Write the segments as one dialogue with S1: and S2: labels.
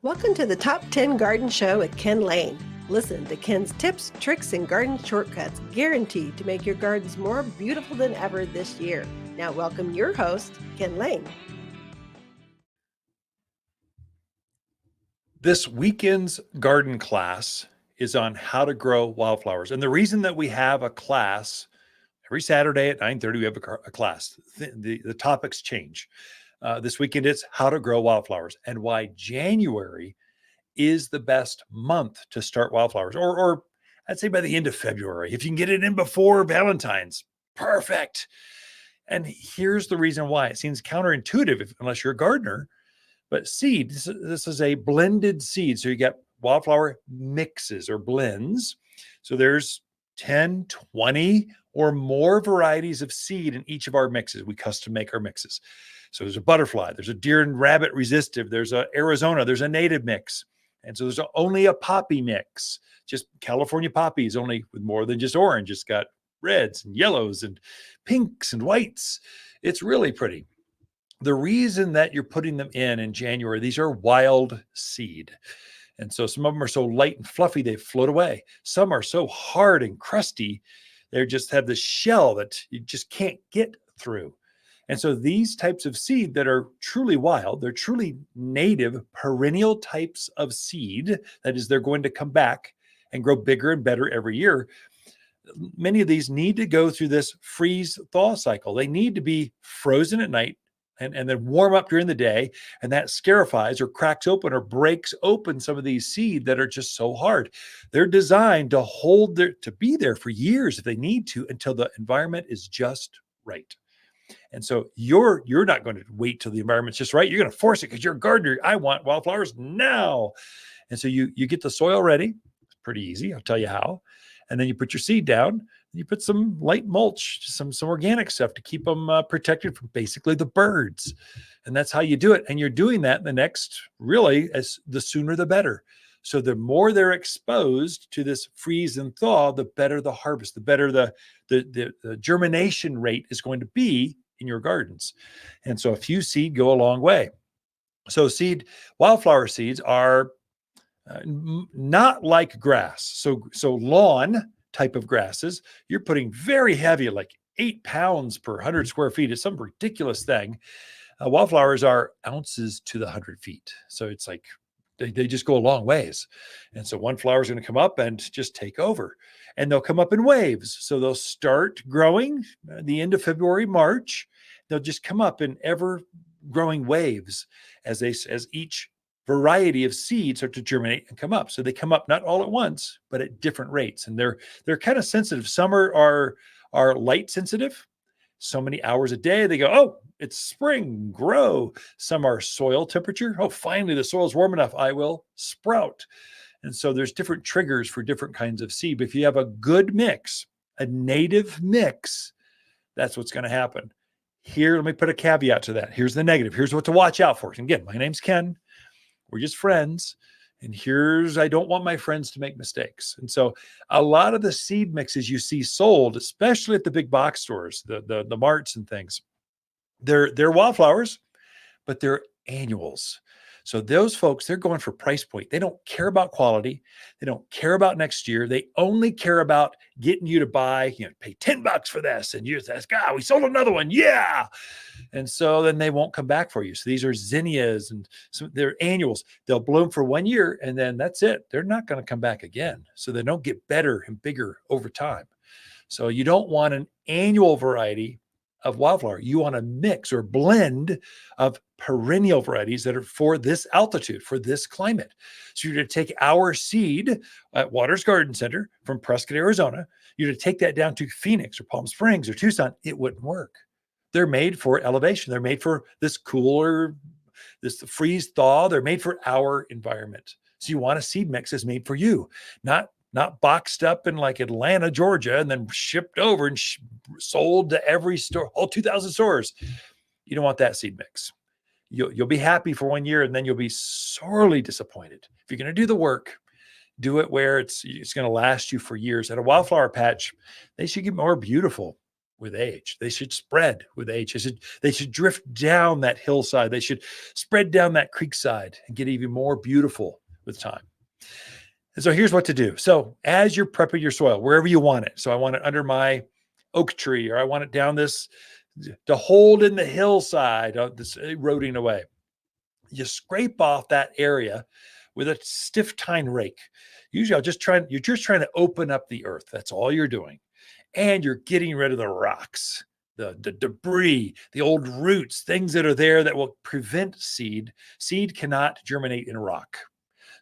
S1: Welcome to the Top 10 Garden Show with Ken Lain. Listen to Ken's tips, tricks, and garden shortcuts guaranteed to make your gardens more beautiful than ever this year. Now, welcome your host, Ken Lain.
S2: This weekend's garden class is on how to grow wildflowers. And the reason that we have a class every Saturday at 9:30, we have a class. The topics change. This weekend, it's how to grow wildflowers and why January is the best month to start wildflowers, or I'd say by the end of February. If you can get it in before Valentine's, perfect. And here's the reason why. It seems counterintuitive unless you're a gardener, but seed, this is a blended seed. So you get wildflower mixes or blends. So there's 10, 20 or more varieties of seed in each of our mixes. We custom make our mixes. So there's a butterfly, there's a deer and rabbit resistive, there's a Arizona, there's a native mix. And so there's only a poppy mix, just California poppies, only with more than just orange. It's got reds and yellows and pinks and whites. It's really pretty. The reason that you're putting them in January, these are wild seed. And so some of them are so light and fluffy, they float away. Some are so hard and crusty, they just have this shell that you just can't get through. And so these types of seed that are truly wild, they're truly native perennial types of seed. That is, they're going to come back and grow bigger and better every year. Many of these need to go through this freeze-thaw cycle. They need to be frozen at night and then warm up during the day, and that scarifies or cracks open or breaks open some of these seed that are just so hard. They're designed to be there for years if they need to, until the environment is just right. And so you're not going to wait till the environment's just right. You're going to force it because you're a gardener. I want wildflowers now. And so you get the soil ready. It's pretty easy. I'll tell you how. And then you put your seed down. You put some light mulch, some organic stuff to keep them protected from basically the birds. And that's how you do it. And you're doing that the sooner the better. So the more they're exposed to this freeze and thaw, the better the harvest, the better the germination rate is going to be in your gardens. And so a few seed go a long way. So wildflower seeds are not like grass. So lawn type of grasses, you're putting very heavy, like 8 pounds per 100 square feet. It's some ridiculous thing. Wildflowers are ounces to the 100 feet. So it's like they just go a long ways. And so one flower is going to come up and just take over. And they'll come up in waves. So they'll start growing at the end of February, March. They'll just come up in ever growing waves as each variety of seeds start to germinate and come up. So they come up not all at once, but at different rates. And they're kind of sensitive. Some are light sensitive. So many hours a day, they go, oh, it's spring, grow. Some are soil temperature. Oh, finally, the soil's warm enough. I will sprout. And so there's different triggers for different kinds of seed. But if you have a good mix, a native mix, that's what's going to happen. Here, let me put a caveat to that. Here's the negative. Here's what to watch out for. And again, my name's Ken. We're just friends. And I don't want my friends to make mistakes. And so a lot of the seed mixes you see sold, especially at the big box stores, the marts and things, they're wildflowers, but they're annuals. So those folks, they're going for price point. They don't care about quality. They don't care about next year. They only care about getting you to buy, pay $10 for this. And you say, God, we sold another one. Yeah. And so then they won't come back for you. So these are zinnias and they're annuals. They'll bloom for 1 year and then that's it. They're not going to come back again. So they don't get better and bigger over time. So you don't want an annual variety of wildflower. You want a mix or blend of perennial varieties that are for this altitude, for this climate. So you're going to take our seed at Waters Garden Center from Prescott, Arizona. You're going to take that down to Phoenix or Palm Springs or Tucson. It wouldn't work. They're made for elevation. They're made for this cooler, this freeze thaw. They're made for our environment. So you want a seed mix that's made for you, not boxed up in like Atlanta, Georgia, and then shipped over and sold to every store, all 2,000 stores. You don't want that seed mix. You'll be happy for 1 year, and then you'll be sorely disappointed. If you're going to do the work, do it where it's going to last you for years. At a wildflower patch, they should get more beautiful with age. They should spread with age. They should drift down that hillside. They should spread down that creek side and get even more beautiful with time. And so here's what to do. So as you're prepping your soil, wherever you want it. So I want it under my oak tree, or I want it down this to hold in the hillside, this eroding away. You scrape off that area with a stiff tine rake. Usually you're just trying to open up the earth. That's all you're doing. And you're getting rid of the rocks, the debris, the old roots, things that are there that will prevent seed. Seed cannot germinate in rock.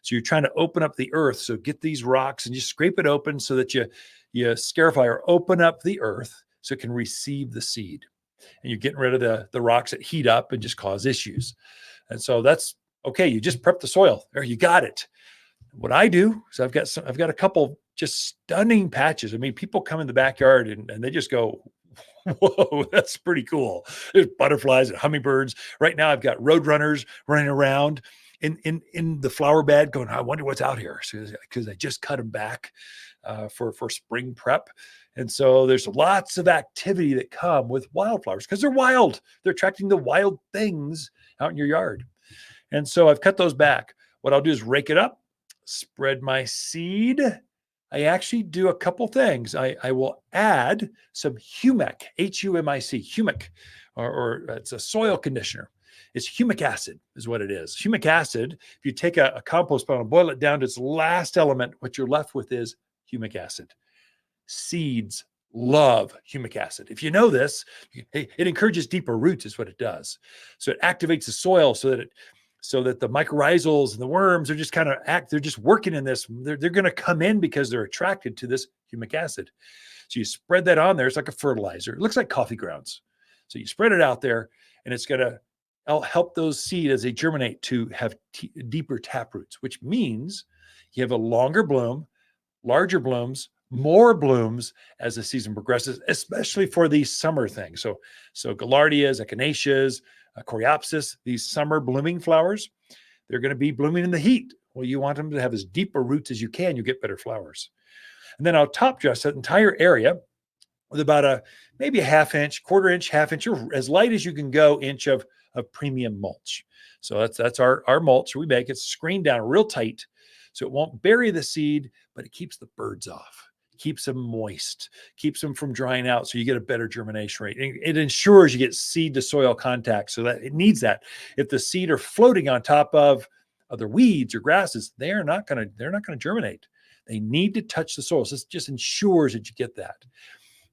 S2: So you're trying to open up the earth. So get these rocks and you scrape it open so that you scarify or open up the earth so it can receive the seed. And you're getting rid of the rocks that heat up and just cause issues. And so that's okay. You just prep the soil, or you got it. What I do is I've got a couple just stunning patches. I mean, people come in the backyard and they just go, whoa, that's pretty cool. There's butterflies and hummingbirds. Right now I've got roadrunners running around in the flower bed going, I wonder what's out here. Because I just cut them back for spring prep. And so there's lots of activity that come with wildflowers because they're wild. They're attracting the wild things out in your yard. And so I've cut those back. What I'll do is rake it up, spread my seed. I actually do a couple things. I will add some humic, Humic, humic, or it's a soil conditioner. It's humic acid is what it is. Humic acid, if you take a compost pile and boil it down to its last element, what you're left with is humic acid. Seeds love humic acid. If you know this, it encourages deeper roots is what it does. So it activates the soil so that the mycorrhizals and the worms are just kind of they're just working in this. They're going to come in because they're attracted to this humic acid. So you spread that on there. It's like a fertilizer. It looks like coffee grounds. So you spread it out there and it's going to help those seeds as they germinate to have deeper tap roots, which means you have a longer bloom, larger blooms, more blooms as the season progresses, especially for these summer things. So gaillardias, echinaceas, coreopsis, these summer blooming flowers, they're going to be blooming in the heat. Well, you want them to have as deeper roots as you can. You get better flowers. And then I'll top dress that entire area with about maybe a ½ inch, ½ inch, or as light as you can go inch of premium mulch. So that's our mulch. We make it screened down real tight so it won't bury the seed, but it keeps the birds off. Keeps them moist, keeps them from drying out so you get a better germination rate. It ensures you get seed to soil contact so that it needs that. If the seed are floating on top of other weeds or grasses, they're not going to germinate. They need to touch the soil. So this just ensures that you get that.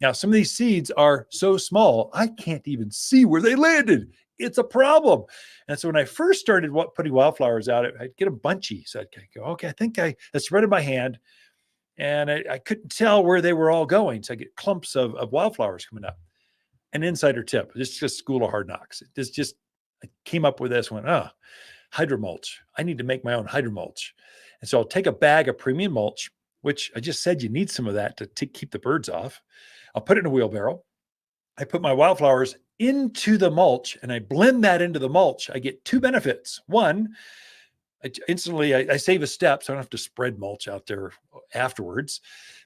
S2: Now, some of these seeds are so small, I can't even see where they landed. It's a problem. And so when I first started putting wildflowers out, I'd get a bunchy. So I'd go, okay, I think I spread in my hand. And I couldn't tell where they were all going. So I get clumps of wildflowers coming up. An insider tip, this is just school of hard knocks. I came up with this one, hydromulch. I need to make my own hydromulch. And so I'll take a bag of premium mulch, which I just said you need some of that to keep the birds off. I'll put it in a wheelbarrow. I put my wildflowers into the mulch and I blend that into the mulch. I get two benefits. One, I save a step, so I don't have to spread mulch out there afterwards,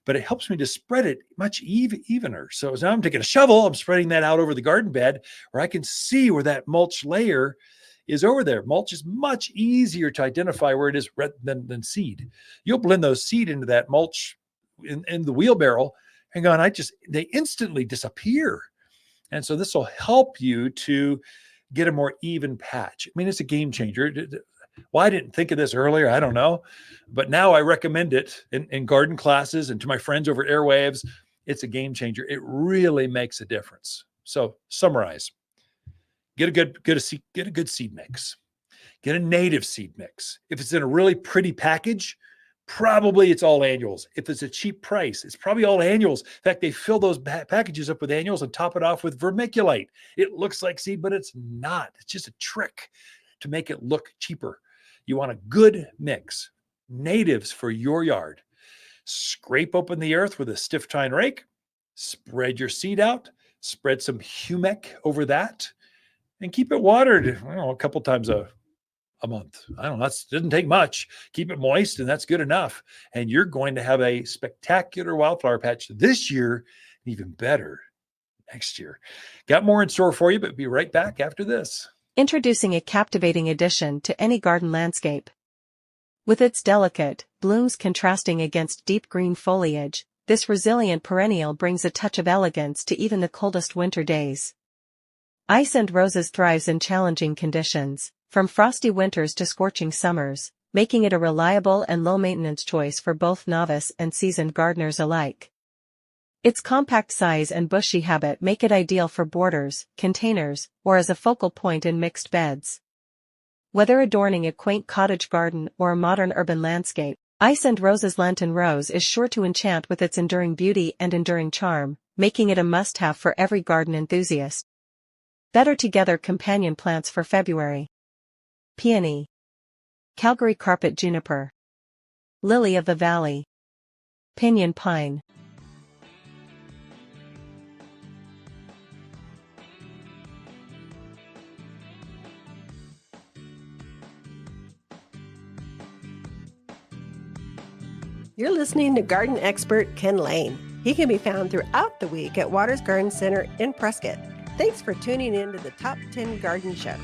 S2: but it helps me to spread it much evener. So as now I'm taking a shovel, I'm spreading that out over the garden bed where I can see where that mulch layer is over there. Mulch is much easier to identify where it is than seed. You'll blend those seed into that mulch in the wheelbarrow, and they instantly disappear. And so this will help you to get a more even patch. I mean, it's a game changer. Why I didn't think of this earlier, I don't know. But now I recommend it in garden classes and to my friends over airwaves. It's a game changer. It really makes a difference. So summarize. Get a good seed mix. Get a native seed mix. If it's in a really pretty package, probably it's all annuals. If it's a cheap price, it's probably all annuals. In fact, they fill those packages up with annuals and top it off with vermiculite. It looks like seed, but it's not. It's just a trick to make it look cheaper. You want a good mix. Natives for your yard. Scrape open the earth with a stiff tine rake. Spread your seed out. Spread some humic over that. And keep it watered, a couple times a month. I don't know. That doesn't take much. Keep it moist, and that's good enough. And you're going to have a spectacular wildflower patch this year, even better next year. Got more in store for you, but be right back after this.
S3: Introducing a captivating addition to any garden landscape. With its delicate blooms contrasting against deep green foliage, this resilient perennial brings a touch of elegance to even the coldest winter days. Ice and Roses thrives in challenging conditions, from frosty winters to scorching summers, making it a reliable and low-maintenance choice for both novice and seasoned gardeners alike. Its compact size and bushy habit make it ideal for borders, containers, or as a focal point in mixed beds. Whether adorning a quaint cottage garden or a modern urban landscape, Ice and Roses Lenten Rose is sure to enchant with its enduring beauty and enduring charm, making it a must-have for every garden enthusiast. Better together companion plants for February. Peony, Calgary Carpet Juniper, Lily of the Valley, Pinyon Pine.
S1: You're listening to garden expert Ken Lain. He can be found throughout the week at Waters Garden Center in Prescott. Thanks for tuning in to the Top 10 Garden Show.